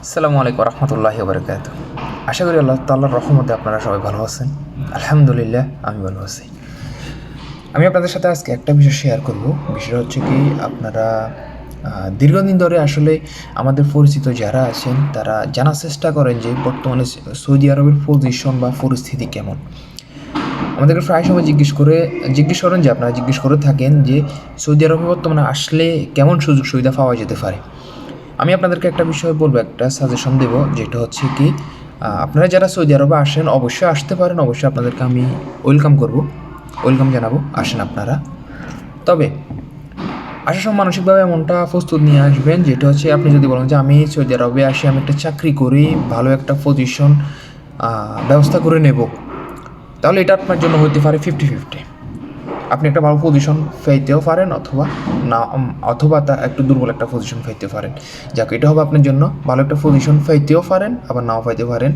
আসসালামু আলাইকুম রহমতুল্লাহি বারাকাতুহু। আশা করি আল্লাহ তাআলার রহমতে আপনারা সবাই ভালো আছেন। আলহামদুলিল্লাহ আমি ভালো আছি। আমি আপনাদের সাথে আজকে একটা বিষয় শেয়ার করব। বিষয়টা হচ্ছে কি, আপনারা দীর্ঘদিন ধরে আসলে আমাদের পরিচিত যারা আছেন তারা জানার চেষ্টা করেন যে বর্তমানে সৌদি আরবের পজিশন বা পরিস্থিতি কেমন। আমাদেরকে প্রায় সময় জিজ্ঞেস করেন যে আপনারা জিজ্ঞেস করে থাকেন যে সৌদি আরবে বর্তমানে আসলে কেমন সুযোগ সুবিধা পাওয়া যেতে পারে। আমি আপনাদেরকে একটা বিষয় বলবো, একটা সাজেশন দেব, যেটা হচ্ছে কি, আপনারা যারা সৌদি আরবে আসেন অবশ্যই আসতে পারেন, অবশ্যই আপনাদেরকে আমি ওয়েলকাম জানাবো, আসেন আপনারা। তবে আসার সময় মানসিকভাবে এমনটা প্রস্তুত নিয়ে আসবেন, যেটা হচ্ছে আপনি যদি বলেন যে আমি সৌদি আরবে আসি, আমি একটা চাকরি করি, ভালো একটা পজিশন ব্যবস্থা করে নেব, তাহলে এটা আপনার জন্য হতে পারে 50-50। আপনি একটা ভালো পজিশন পাইতেও পারেন, অথবা তা একটু দুর্বল একটা পজিশন পাইতে পারেন। যাক, এটা হবে আপনার জন্য ভালো একটা পজিশন পাইতেও পারেন, আবার নাও পাইতে পারেন।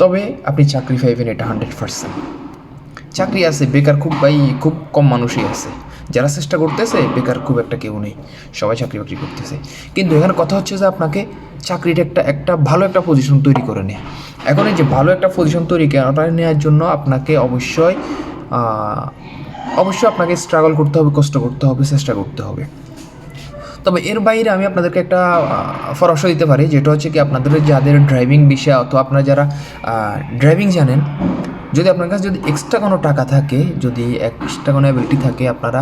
তবে আপনি চাকরি পাইবেন, এটা 100%। চাকরি আছে, বেকার খুব কম মানুষই আছে। যারা চেষ্টা করতেছে, বেকার খুব একটা কেউ নেই, সবাই চাকরি বাকরি করতেছে। কিন্তু এখানে কথা হচ্ছে যে আপনাকে চাকরিটা একটা ভালো একটা পজিশন তৈরি করে নেয়। এখন এই যে ভালো একটা পজিশন তৈরি করে নেওয়ার জন্য আপনাকে অবশ্যই আপনাকে স্ট্রাগল করতে হবে, কষ্ট করতে হবে, চেষ্টা করতে হবে। তবে এর বাইরে আমি আপনাদেরকে একটা পরামর্শ দিতে পারি, যেটা হচ্ছে কি, আপনাদের যাদের ড্রাইভিং বিষয় অথবা আপনারা যারা ড্রাইভিং জানেন, যদি আপনার কাছে যদি এক্সট্রা কোনো টাকা থাকে, যদি এক্সট্রা কোনো অ্যাবিলিটি থাকে, আপনারা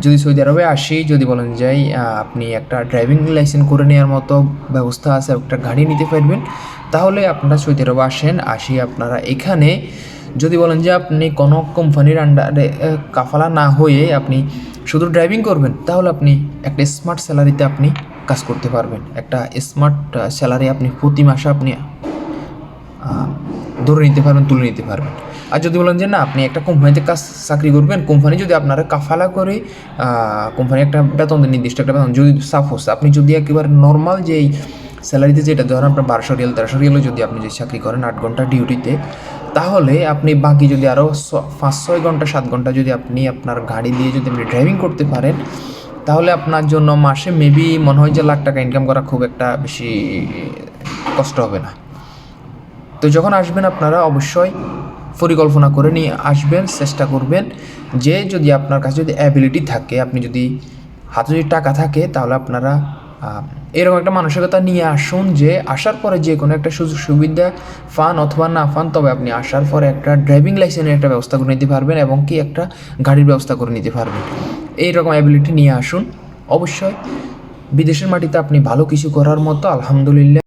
যদি সৌদি আরবে আসি, যদি বলেন যাই আপনি একটা ড্রাইভিং লাইসেন্স করে নেওয়ার মতো ব্যবস্থা আছে, একটা গাড়ি নিতে পারবেন, তাহলে আপনারা সৌদি আরবে আসি আপনারা এখানে যদি বলেন যে আপনি কোনো কোম্পানির আন্ডারে কাফালা না হয়ে আপনি শুধু ড্রাইভিং করবেন, তাহলে আপনি একটা স্মার্ট স্যালারিতে আপনি কাজ করতে পারবেন। একটা স্মার্ট স্যালারি আপনি প্রতি মাসে আপনি ধরে নিতে পারবেন, তুলে নিতে পারবেন। আর যদি বলেন যে না, আপনি একটা কোম্পানিতে চাকরি করবেন, কোম্পানি যদি আপনারা কাফালা করে কোম্পানি একটা বেতন দেন, নির্দিষ্ট একটা বেতন, যদি সাপোজ আপনি যদি একেবারে নর্মাল যেই স্যালারিতে, যেটা ধরেন আপনার 1200 রিয়াল 1300 রিয়ালে যদি আপনি যে চাকরি করেন 8 ঘন্টা ডিউটিতে, তাহলে আপনি বাকি যদি আরও 5-6 ঘন্টা 7 ঘন্টা যদি আপনি আপনার গাড়ি দিয়ে যদি আপনি ড্রাইভিং করতে পারেন, তাহলে আপনার জন্য মাসে মেবি মনে হয় যে লাখ টাকা ইনকাম করা খুব একটা বেশি কষ্ট হবে না। তো যখন আসবেন আপনারা অবশ্যই পরিকল্পনা করে নিয়ে আসবেন, চেষ্টা করবেন যে যদি আপনার কাছে যদি অ্যাবিলিটি থাকে, আপনি যদি হাতে যদি টাকা থাকে, তাহলে আপনারা এরকম একটা মানসিকতা নিয়ে আসুন যে আসার পরে যে কোনো একটা সুযোগ সুবিধা পান অথবা না পান, তবে আপনি আসার পরে একটা ড্রাইভিং লাইসেন্সের একটা ব্যবস্থা করে নিতে পারবেন এবং কি একটা গাড়ির ব্যবস্থা করে নিতে পারবেন। এইরকম অ্যাবিলিটি নিয়ে আসুন। অবশ্যই বিদেশের মাটিতে আপনি ভালো কিছু করার মতো, আলহামদুলিল্লাহ।